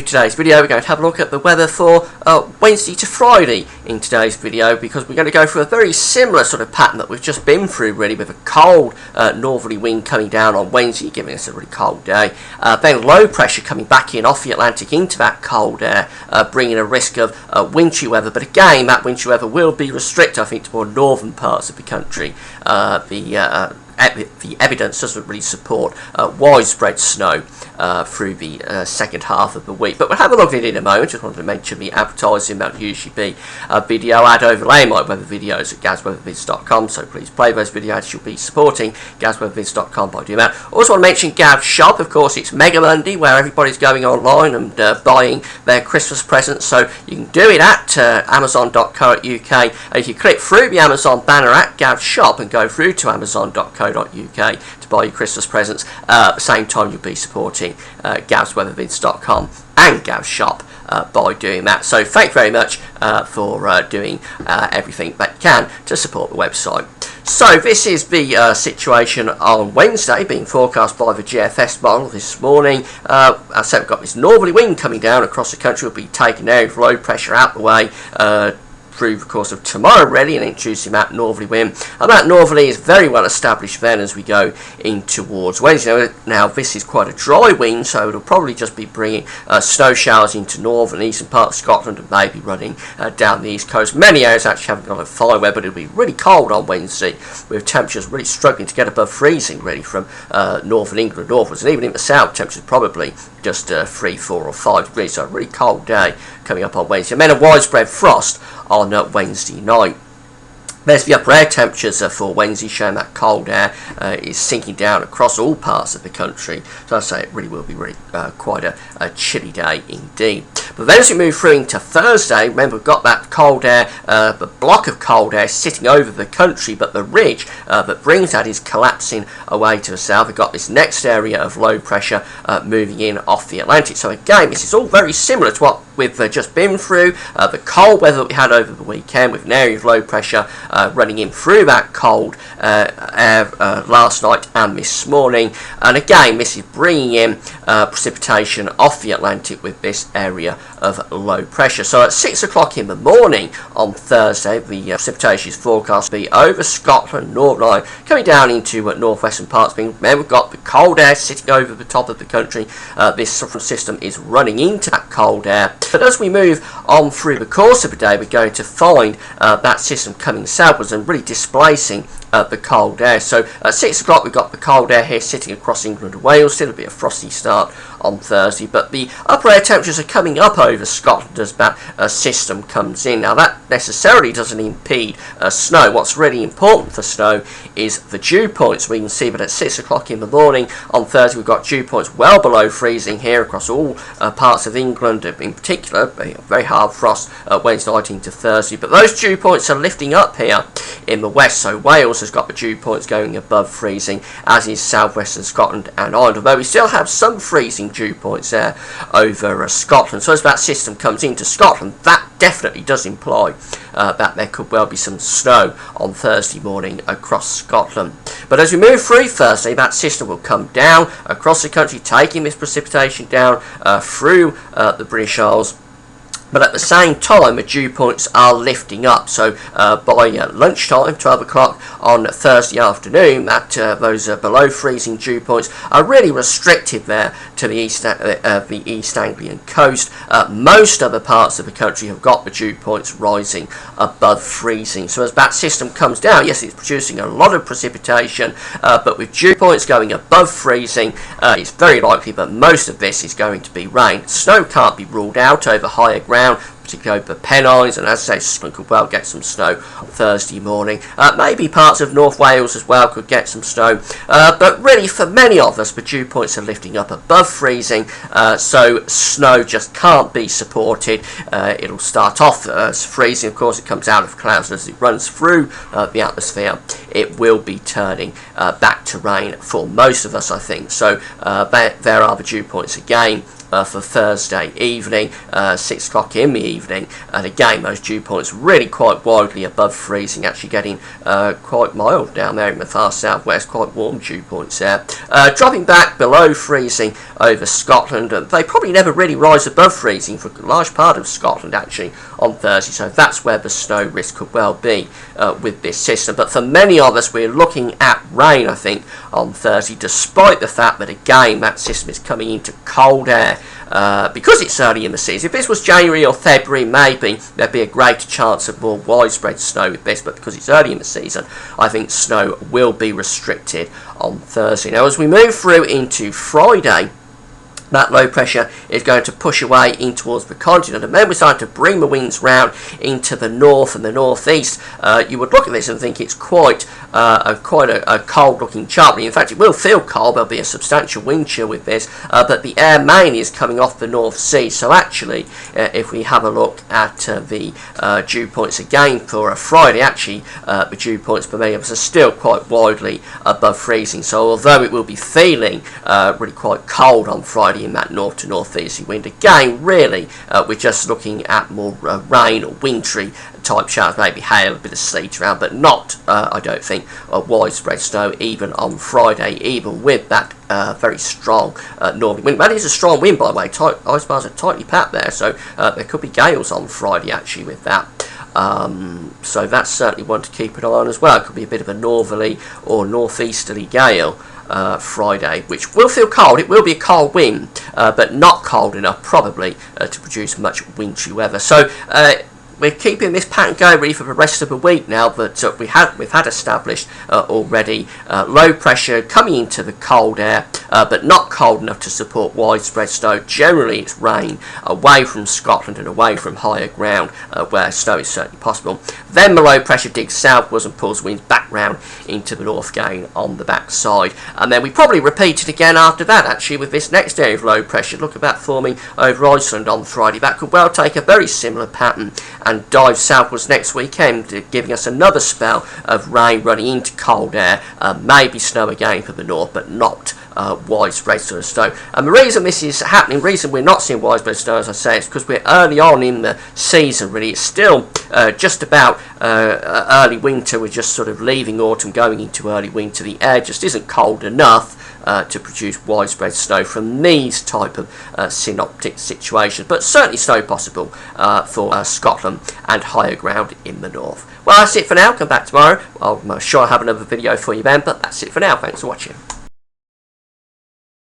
Today's video we're going to have a look at the weather for Wednesday to Friday in today's video, because we're going to go through a very similar sort of pattern that we've just been through, really, with a cold northerly wind coming down on Wednesday, giving us a really cold day. Then low pressure coming back in off the Atlantic into that cold air, bringing a risk of wintry weather. But again, that wintry weather will be restricted, I think, to more northern parts of the country. The evidence doesn't really support widespread snow through the second half of the week. But we'll have a look at it in a moment. Just wanted to mention the advertising. That will usually be a video ad overlay my weather videos at gazweathervids.com. So please play those video ads. You'll be supporting gazweathervids.com by doing that. Also want to mention Gav's shop. Of course, it's Mega Monday, where everybody's going online and buying their Christmas presents. So you can do it at amazon.co.uk. And if you click through the Amazon banner at Gav's shop and go through to amazon.co.uk to buy your Christmas presents, at the same time you'll be supporting gazweathervids.com and Gav's shop by doing that. So thank you very much for doing everything that you can to support the website. So this is the situation on Wednesday, being forecast by the GFS model this morning. As I said, we've got this northerly wind coming down across the country. We'll be taking areas of low pressure out the way through the course of tomorrow, really, and introducing that northerly wind. And that northerly is very well established then as we go in towards Wednesday. Now, this is quite a dry wind, so it'll probably just be bringing snow showers into northern and eastern parts of Scotland, and maybe running down the east coast. Many areas actually haven't got a fire weather, but it'll be really cold on Wednesday, with temperatures really struggling to get above freezing, really, from northern England northwards, and even in the south, temperatures probably just 3, 4 or 5 degrees, so a really cold day coming up on Wednesday. And then a widespread frost on Wednesday night. There's the upper air temperatures for Wednesday, showing that cold air is sinking down across all parts of the country. So I say it really will be really quite a chilly day indeed. But then as we move through into Thursday, remember we've got that cold air, the block of cold air sitting over the country, but the ridge that brings that is collapsing away to the south. We've got this next area of low pressure moving in off the Atlantic. So again, this is all very similar to what we've just been through. The cold weather that we had over the weekend, with an area of low pressure running in through that cold air last night and this morning. And again, this is bringing in precipitation off the Atlantic with this area of low pressure. So at 6 o'clock in the morning on Thursday, the precipitation is forecast to be over Scotland, Northern Ireland, coming down into northwestern parts. Remember, we've got the cold air sitting over the top of the country. This system is running into that cold air. But as we move on through the course of the day, we're going to find that system coming southwards and really displacing the cold air. So at 6 o'clock we've got the cold air here sitting across England and Wales. Still a bit of frosty start on Thursday, but the upper air temperatures are coming up over Scotland as that system comes in. Now that necessarily doesn't impede snow. What's really important for snow is the dew points. We can see that at 6 o'clock in the morning on Thursday we've got dew points well below freezing here across all parts of England, in particular very hard frost Wednesday night into Thursday. But those dew points are lifting up here in the west, so Wales has got the dew points going above freezing, as is southwestern Scotland and Ireland, although we still have some freezing dew points there over Scotland. So as that system comes into Scotland, that definitely does imply that there could well be some snow on Thursday morning across Scotland. But as we move through Thursday, that system will come down across the country, taking this precipitation down through the British Isles. But at the same time, the dew points are lifting up. So by lunchtime, 12 o'clock on Thursday afternoon, that those below freezing dew points are really restricted there to the East Anglian coast. Most other parts of the country have got the dew points rising above freezing. So as that system comes down, yes, it's producing a lot of precipitation, but with dew points going above freezing, it's very likely that most of this is going to be rain. Snow can't be ruled out over higher ground, particularly over the Pennines, and as I say, Scotland could well get some snow on Thursday morning. Maybe parts of North Wales as well could get some snow, but really for many of us the dew points are lifting up above freezing, so snow just can't be supported. It'll start off as freezing. Of course, it comes out of clouds, as it runs through the atmosphere it will be turning back to rain for most of us, I think. So there are the dew points again for Thursday evening, 6 o'clock in the evening, and again those dew points really quite widely above freezing, actually getting quite mild down there in the far southwest, quite warm dew points there. Dropping back below freezing over Scotland, and they probably never really rise above freezing for a large part of Scotland actually on Thursday, so that's where the snow risk could well be with this system. But for many of us, we're looking at rain, I think, on Thursday, despite the fact that again that system is coming into cold air. Because it's early in the season. If this was January or February, maybe there'd be a greater chance of more widespread snow with this, but because it's early in the season, I think snow will be restricted on Thursday. Now, as we move through into Friday, that low pressure is going to push away in towards the continent, and then we're starting to bring the winds round into the north and the northeast. You would look at this and think it's quite a cold-looking chart. In fact, it will feel cold. There'll be a substantial wind chill with this, but the air mainly is coming off the North Sea. So actually, if we have a look at the dew points again for a Friday, actually the dew points for many of us are still quite widely above freezing. So although it will be feeling really quite cold on Friday in that north to northeasterly wind, again really we're just looking at more rain or wintry type showers, maybe hail, a bit of sleet around, but not I don't think widespread snow even on Friday, even with that very strong northern wind. That is a strong wind, by the way. Ice bars are tightly packed there, so there could be gales on Friday actually with that. So that's certainly one to keep an eye on as well. It could be a bit of a northerly or northeasterly gale Friday, which will feel cold. It will be a cold wind, but not cold enough probably to produce much wintry weather. So we're keeping this pattern going really for the rest of the week now that we've had established already. Low pressure coming into the cold air, but not cold enough to support widespread snow. Generally it's rain away from Scotland and away from higher ground where snow is certainly possible. Then the low pressure digs southwards and pulls winds back round into the north again on the backside. And then we probably repeat it again after that actually with this next area of low pressure. Look at that forming over Iceland on Friday. That could well take a very similar pattern and dive southwards next weekend, giving us another spell of rain running into cold air, maybe snow again for the north, but not widespread sort of snow. And the reason this is happening, the reason we're not seeing widespread snow, as I say, is because we're early on in the season really. It's still just about early winter. We're just sort of leaving autumn, going into early winter. The air just isn't cold enough to produce widespread snow from these type of synoptic situations, but certainly snow possible for Scotland and higher ground in the north. Well, that's it for now. Come back tomorrow. I'm sure I'll have another video for you then, but that's it for now. Thanks for watching.